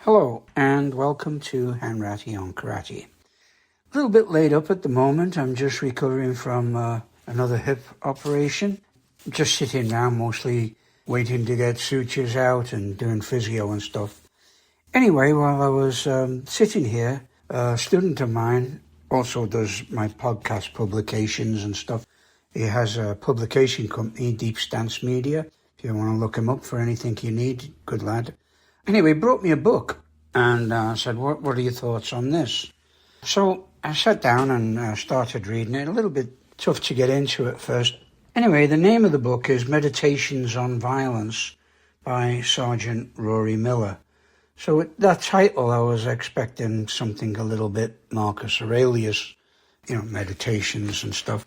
Hello, and welcome to Hanratty on Karate. A little bit laid up at the moment. I'm just recovering from another hip operation. Just sitting down, mostly waiting to get sutures out and doing physio and stuff. Anyway, while I was sitting here, a student of mine also does my podcast publications and stuff. He has a publication company, Deep Stance Media. If you want to look him up for anything you need, good lad. Anyway, he brought me a book and said, what are your thoughts on this? So I sat down and started reading it. A little bit tough to get into at first. Anyway, the name of the book is Meditations on Violence by Sergeant Rory Miller. So with that title, I was expecting something a little bit Marcus Aurelius, meditations and stuff.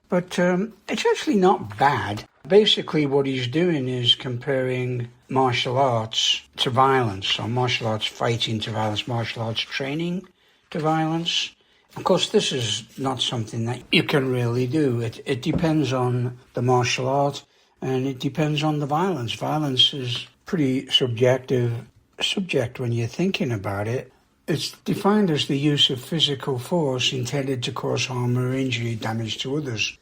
But it's actually not bad. Basically, what he's doing is comparing martial arts to violence, or martial arts fighting to violence, martial arts training to violence. Of course, this is not something that you can really do. It depends on the martial art, and it depends on the violence. Violence is pretty subjective subject when you're thinking about it. It's defined as the use of physical force intended to cause harm or injury, damage to others.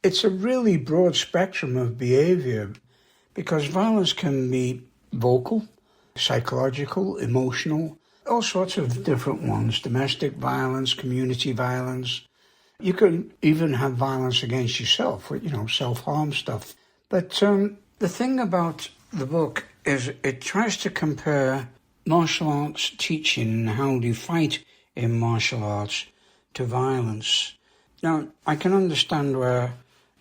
It's a really broad spectrum of behavior because violence can be vocal, psychological, emotional, all sorts of different ones, domestic violence, community violence. You could even have violence against yourself, self-harm stuff. But the thing about the book is it tries to compare martial arts teaching and how you fight in martial arts to violence. Now, I can understand where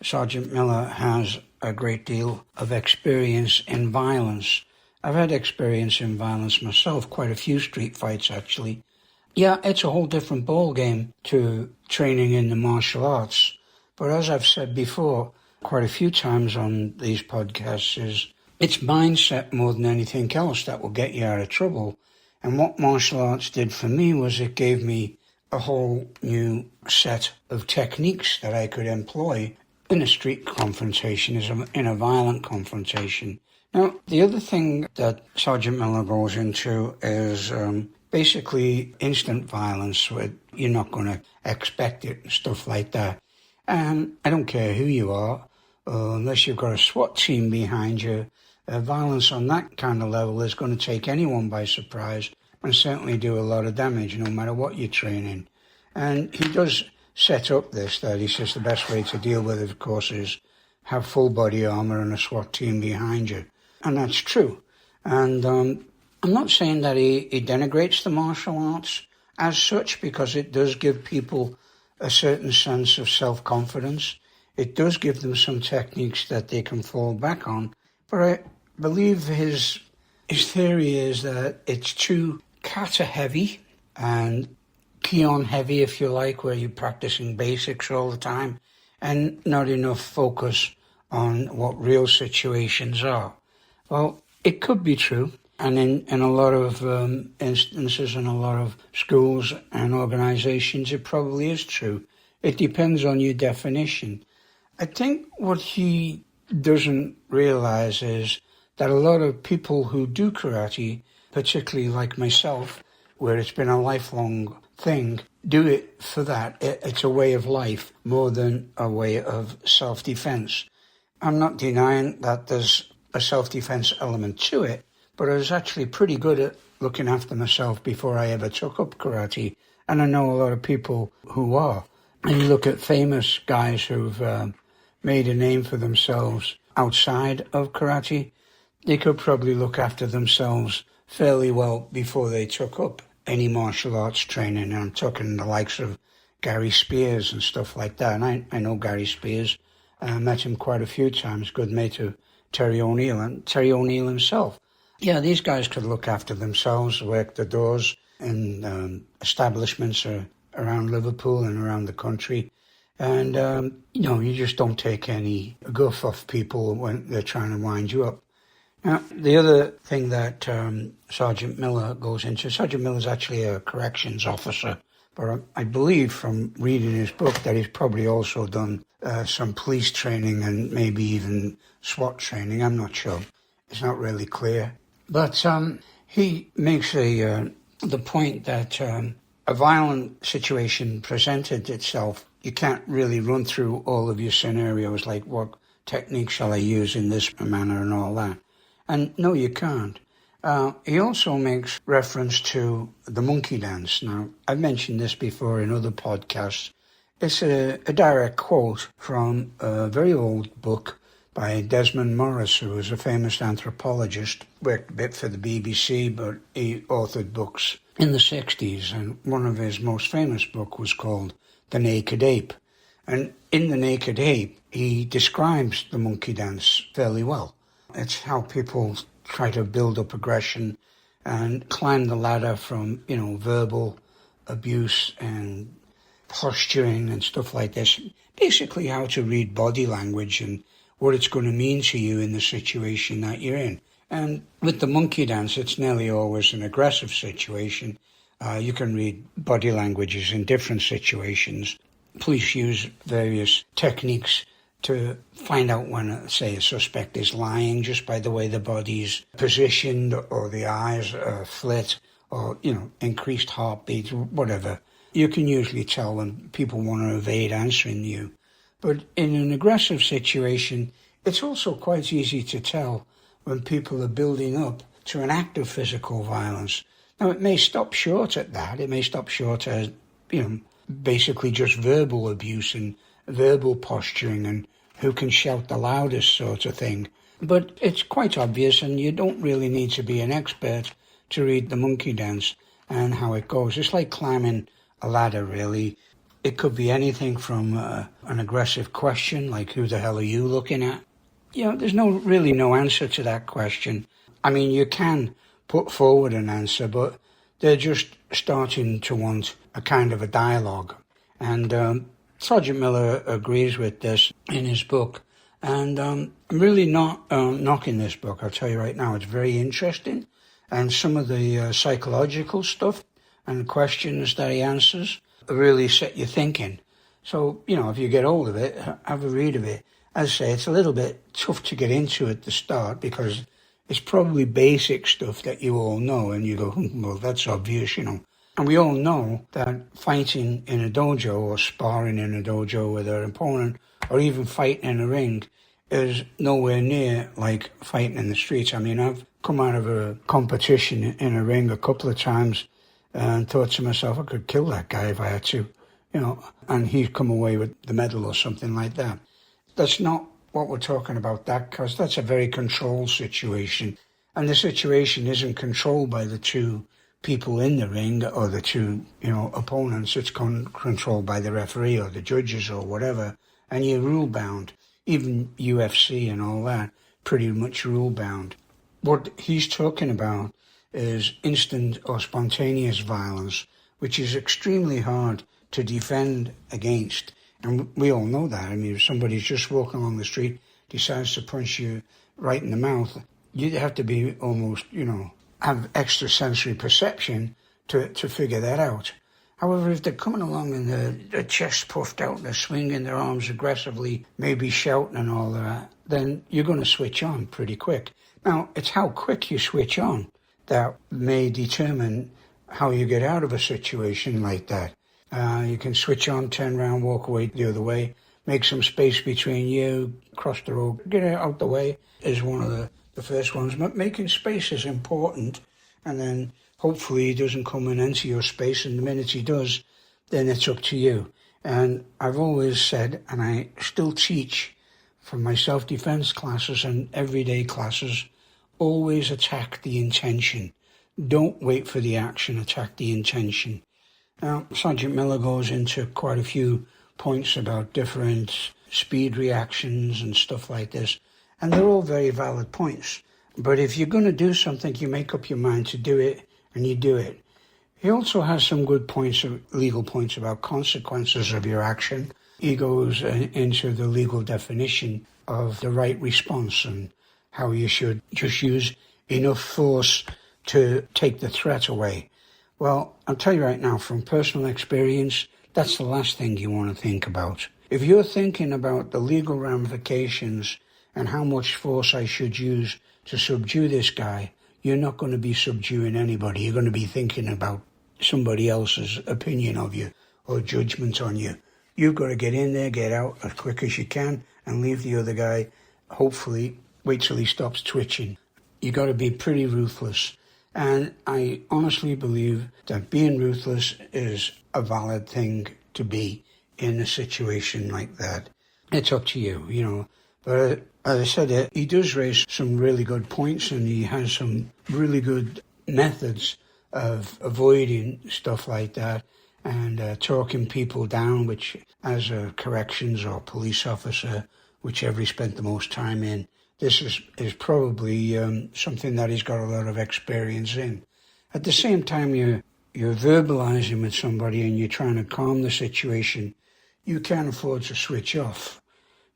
Sergeant Miller has a great deal of experience in violence. I've had experience in violence myself, quite a few street fights actually. Yeah, it's a whole different ballgame to training in the martial arts. But as I've said before, quite a few times on these podcasts, it's mindset more than anything else that will get you out of trouble. And what martial arts did for me was it gave me a whole new set of techniques that I could employ in a street confrontation, in a violent confrontation. Now, the other thing that Sergeant Miller goes into is basically instant violence, where you're not going to expect it and stuff like that. And I don't care who you are, unless you've got a SWAT team behind you, violence on that kind of level is going to take anyone by surprise and certainly do a lot of damage, no matter what you're training. And he does set up this, that he says the best way to deal with it, of course, is have full body armor and a SWAT team behind you. And that's true. And I'm not saying that he denigrates the martial arts as such, because it does give people a certain sense of self-confidence. It does give them some techniques that they can fall back on. But I believe his theory is that it's too kata-heavy and Kion-heavy, if you like, where you're practicing basics all the time, and not enough focus on what real situations are. Well, it could be true, and in a lot of instances, in a lot of schools and organizations, it probably is true. It depends on your definition. I think what he doesn't realize is that a lot of people who do karate, particularly like myself, where it's been a lifelong thing, do it for that. It's a way of life more than a way of self-defense. I'm not denying that there's a self-defense element to it, but I was actually pretty good at looking after myself before I ever took up karate, and I know a lot of people who are. And you look at famous guys who've made a name for themselves outside of karate, they could probably look after themselves fairly well before they took up any martial arts training. And I'm talking the likes of Gary Spears and stuff like that. And I know Gary Spears. I met him quite a few times, good mate of Terry O'Neill, and Terry O'Neill himself. Yeah, these guys could look after themselves, work the doors in establishments around Liverpool and around the country. And, you just don't take any guff off people when they're trying to wind you up. Now, the other thing that Sergeant Miller goes into, Sergeant Miller's actually a corrections officer, but I believe from reading his book that he's probably also done some police training and maybe even SWAT training. I'm not sure. It's not really clear. But He makes the point that a violent situation presented itself. You can't really run through all of your scenarios, like what technique shall I use in this manner and all that. And no, you can't. He also makes reference to the monkey dance. Now, I've mentioned this before in other podcasts. It's a direct quote from a very old book by Desmond Morris, who was a famous anthropologist, worked a bit for the BBC, but he authored books in the 60s, and one of his most famous books was called The Naked Ape. And in The Naked Ape, he describes the monkey dance fairly well. It's how people try to build up aggression and climb the ladder from, verbal abuse and posturing and stuff like this. Basically how to read body language and what it's going to mean to you in the situation that you're in. And with the monkey dance, it's nearly always an aggressive situation. You can read body languages in different situations. Police use various techniques to find out when, say, a suspect is lying just by the way the body's positioned or the eyes are flit or, increased heartbeat, whatever. You can usually tell when people want to evade answering you. But in an aggressive situation, it's also quite easy to tell when people are building up to an act of physical violence. Now, it may stop short at that. It may stop short at, basically just verbal abuse and verbal posturing and who can shout the loudest sort of thing. But it's quite obvious, and you don't really need to be an expert to read the monkey dance and how it goes. It's like climbing a ladder, really. It could be anything from an aggressive question, like who the hell are you looking at? There's really no answer to that question. I mean, you can put forward an answer, but they're just starting to want a kind of a dialogue. And Sergeant Miller agrees with this in his book. And I'm really not knocking this book. I'll tell you right now, it's very interesting. And some of the psychological stuff and questions that he answers really set you thinking. So, if you get hold of it, have a read of it. As I say, it's a little bit tough to get into at the start because it's probably basic stuff that you all know, and you go, well, that's obvious, And we all know that fighting in a dojo or sparring in a dojo with an opponent or even fighting in a ring is nowhere near like fighting in the streets. I mean, I've come out of a competition in a ring a couple of times and thought to myself, I could kill that guy if I had to, and he'd come away with the medal or something like that. That's not what we're talking about, because that's a very controlled situation. And the situation isn't controlled by the two people in the ring or the two, opponents. It's controlled by the referee or the judges or whatever. And you're rule-bound. Even UFC and all that, pretty much rule-bound. What he's talking about is instant or spontaneous violence, which is extremely hard to defend against. And we all know that. I mean, if somebody's just walking along the street, decides to punch you right in the mouth, you'd have to be almost, have extrasensory perception to figure that out. However, if they're coming along and their chest puffed out, they're swinging their arms aggressively, maybe shouting and all that, then you're going to switch on pretty quick. Now, it's how quick you switch on that may determine how you get out of a situation like that. You can switch on, turn around, walk away the other way, make some space between you, cross the road, get out the way is one of the first ones. But making space is important, and then hopefully he doesn't come and enter your space, and the minute he does, then it's up to you. And I've always said, and I still teach from my self-defense classes and everyday classes, always attack the intention. Don't wait for the action, attack the intention. Now, Sergeant Miller goes into quite a few points about different speed reactions and stuff like this, and they're all very valid points. But if you're going to do something, you make up your mind to do it, and you do it. He also has some good points, legal points about consequences of your action. He goes into the legal definition of the right response and how you should just use enough force to take the threat away. Well, I'll tell you right now, from personal experience, that's the last thing you want to think about. If you're thinking about the legal ramifications and how much force I should use to subdue this guy, you're not going to be subduing anybody. You're going to be thinking about somebody else's opinion of you or judgment on you. You've got to get in there, get out as quick as you can, and leave the other guy, hopefully, wait till he stops twitching. You got to be pretty ruthless. And I honestly believe that being ruthless is a valid thing to be in a situation like that. It's up to you, you know. But as I said, he does raise some really good points, and he has some really good methods of avoiding stuff like that and talking people down, which as a corrections or police officer, whichever he spent the most time in, this is probably something that he's got a lot of experience in. At the same time, you're verbalizing with somebody and you're trying to calm the situation, you can't afford to switch off.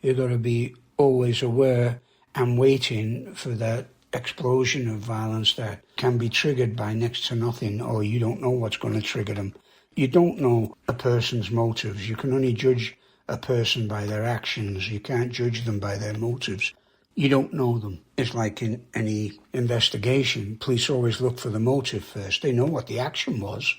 You've got to be always aware and waiting for that explosion of violence that can be triggered by next to nothing, or you don't know what's going to trigger them. You don't know a person's motives. You can only judge a person by their actions. You can't judge them by their motives. You don't know them. It's like in any investigation, police always look for the motive first. They know what the action was,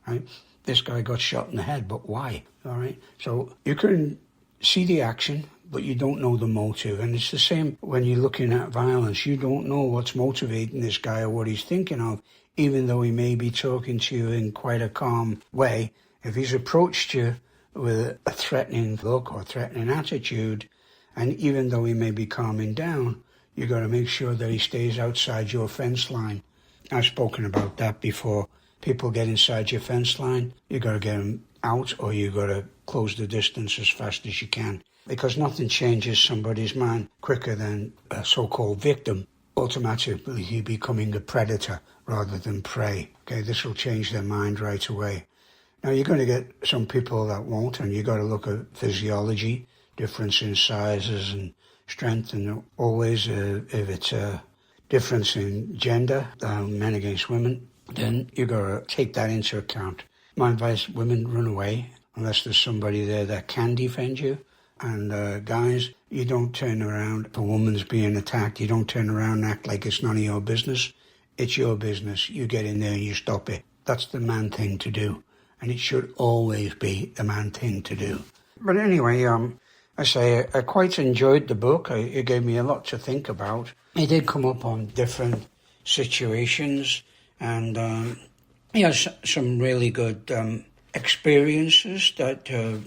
right? This guy got shot in the head, but why? All right. So you can see the action, but you don't know the motive. And it's the same when you're looking at violence. You don't know what's motivating this guy or what he's thinking of, even though he may be talking to you in quite a calm way. If he's approached you with a threatening look or threatening attitude, and even though he may be calming down, you got to make sure that he stays outside your fence line. I've spoken about that before. People get inside your fence line, you got to get them out, or you got to close the distance as fast as you can, because nothing changes somebody's mind quicker than a so-called victim automatically becoming a predator rather than prey. Okay, this will change their mind right away. Now, you're going to get some people that won't, and you got to look at physiology, difference in sizes and strength, and always if it's a difference in gender, men against women, then you got to take that into account. My advice, women, run away unless there's somebody there that can defend you. And guys, you don't turn around. If a woman's being attacked, you don't turn around and act like it's none of your business. It's your business. You get in there and you stop it. That's the man thing to do. And it should always be the man thing to do. But anyway, I say I quite enjoyed the book. It gave me a lot to think about. It did come up on different situations, and he has some really good experiences that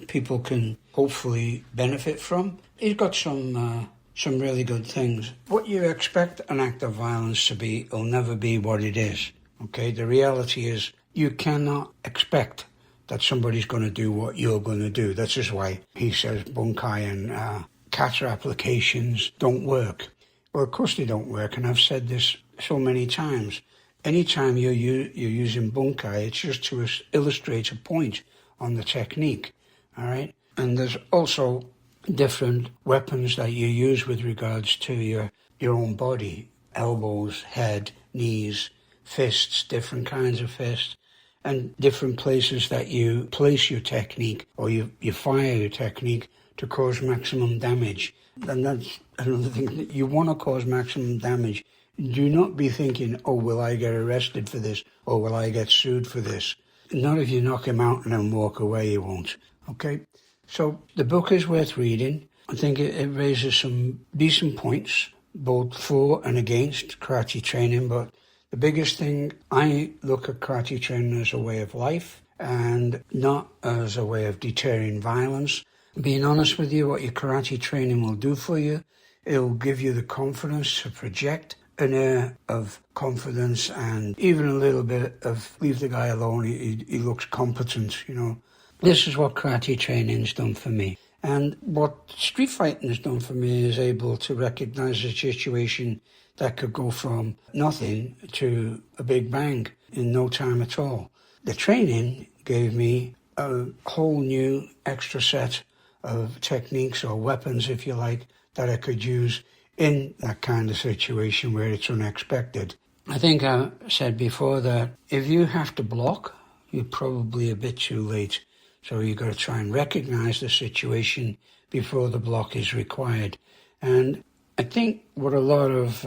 people can hopefully benefit from. He's got some really good things. What you expect an act of violence to be will never be what it is. Okay, the reality is you cannot expect that somebody's going to do what you're going to do. That's just why he says bunkai and kata applications don't work. Well, of course they don't work, and I've said this so many times. Anytime you're using bunkai, it's just to illustrate a point on the technique, all right? And there's also different weapons that you use with regards to your own body, elbows, head, knees, fists, different kinds of fists, and different places that you place your technique or you fire your technique to cause maximum damage. And that's another thing. That you want to cause maximum damage. Do not be thinking, oh, will I get arrested for this, or will I get sued for this? Not if you knock him out and then walk away, you won't. Okay? So the book is worth reading. I think it raises some decent points, both for and against karate training, but the biggest thing, I look at karate training as a way of life and not as a way of deterring violence. Being honest with you, what your karate training will do for you, it'll give you the confidence to project an air of confidence and even a little bit of leave the guy alone, he looks competent, you know. This is what karate training's done for me. And what street fighting has done for me is able to recognize a situation that could go from nothing to a big bang in no time at all. The training gave me a whole new extra set of techniques or weapons, if you like, that I could use in that kind of situation where it's unexpected. I think I said before that if you have to block, you're probably a bit too late. So you've got to try and recognize the situation before the block is required. And I think what a lot of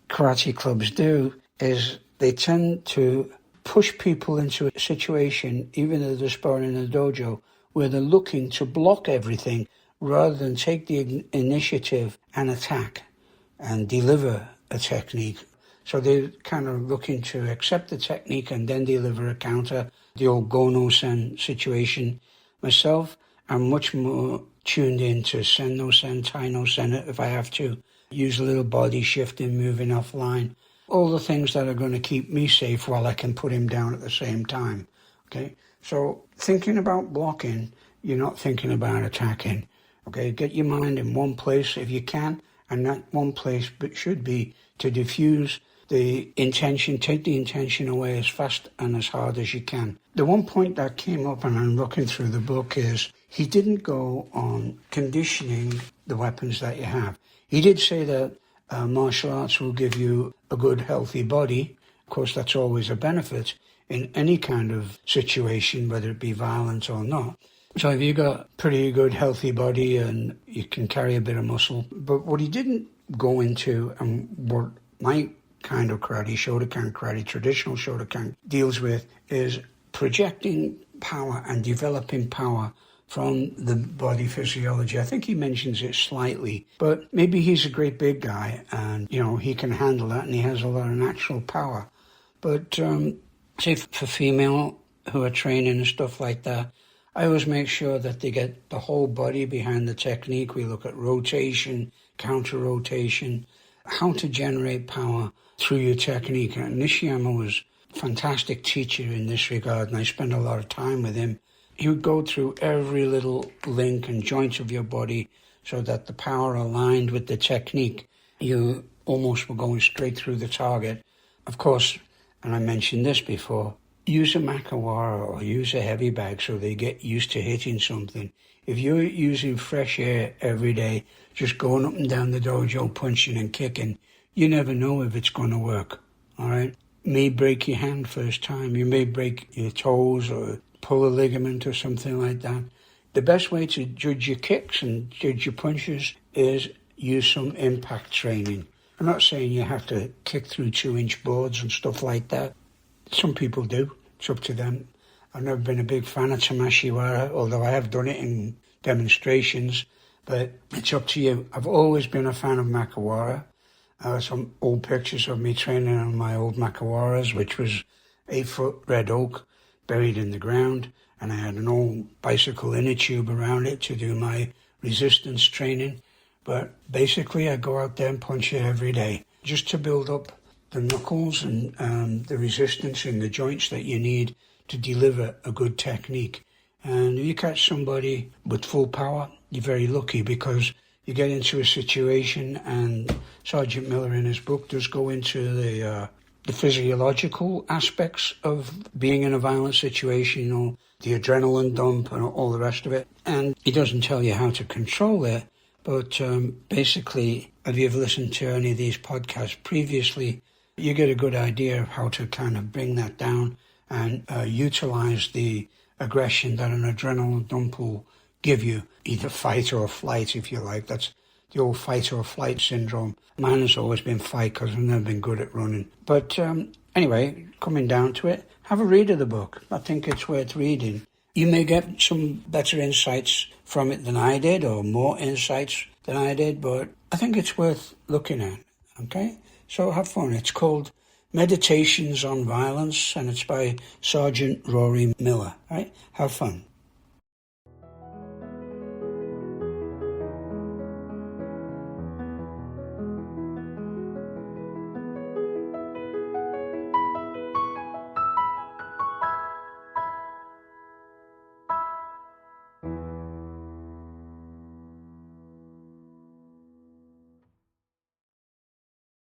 karate clubs do is they tend to push people into a situation, even though they're sparring in a dojo, where they're looking to block everything rather than take the initiative and attack and deliver a technique. So they're kind of looking to accept the technique and then deliver a counter, the old go-no-sen situation. Myself, I'm much more tuned into sen-no-sen, tai-no-sen if I have to. Use a little body shifting, moving offline. All the things that are going to keep me safe while I can put him down at the same time. Okay? So thinking about blocking, you're not thinking about attacking. Okay? Get your mind in one place if you can, and that one place should be to diffuse the intention, take the intention away as fast and as hard as you can. The one point that came up, and I'm looking through the book, is he didn't go on conditioning the weapons that you have. He did say that martial arts will give you a good, healthy body. Of course, that's always a benefit in any kind of situation, whether it be violent or not. So if you've got a pretty good, healthy body and you can carry a bit of muscle. But what he didn't go into, and what my kind of karate, Shotokan karate, traditional Shotokan, deals with, is projecting power and developing power from the body physiology. I think he mentions it slightly, but maybe he's a great big guy and, he can handle that and he has a lot of natural power. But say for female who are training and stuff like that, I always make sure that they get the whole body behind the technique. We look at rotation, counter-rotation, how to generate power through your technique. And Nishiyama was a fantastic teacher in this regard, and I spent a lot of time with him. He would go through every little link and joint of your body so that the power aligned with the technique. You almost were going straight through the target. Of course, and I mentioned this before, use a makawara or use a heavy bag so they get used to hitting something. If you're using fresh air every day, just going up and down the dojo, punching and kicking, you never know if it's going to work, all right? You may break your hand first time. You may break your toes or pull a ligament or something like that. The best way to judge your kicks and judge your punches is use some impact training. I'm not saying you have to kick through 2-inch boards and stuff like that. Some people do. It's up to them. I've never been a big fan of Tamashiwara, although I have done it in demonstrations, but it's up to you. I've always been a fan of Makawara. Some old pictures of me training on my old Makawaras, which was 8-foot red oak buried in the ground, and I had an old bicycle inner tube around it to do my resistance training. But basically, I go out there and punch it every day just to build up the knuckles and the resistance in the joints that you need to deliver a good technique. And if you catch somebody with full power, you're very lucky, because you get into a situation, and Sergeant Miller in his book does go into the physiological aspects of being in a violent situation, the adrenaline dump and all the rest of it. And he doesn't tell you how to control it, but basically, if you've listened to any of these podcasts previously, you get a good idea of how to kind of bring that down and utilize the aggression that an adrenaline dump will give you, either fight or flight, if you like. That's the old fight or flight syndrome. Mine has always been fight, because I've never been good at running. But anyway, coming down to it, have a read of the book. I think it's worth reading. You may get some better insights from it than I did, or more insights than I did, but I think it's worth looking at, okay? So have fun. It's called Meditations on Violence, and it's by Sergeant Rory Miller, right? Have fun.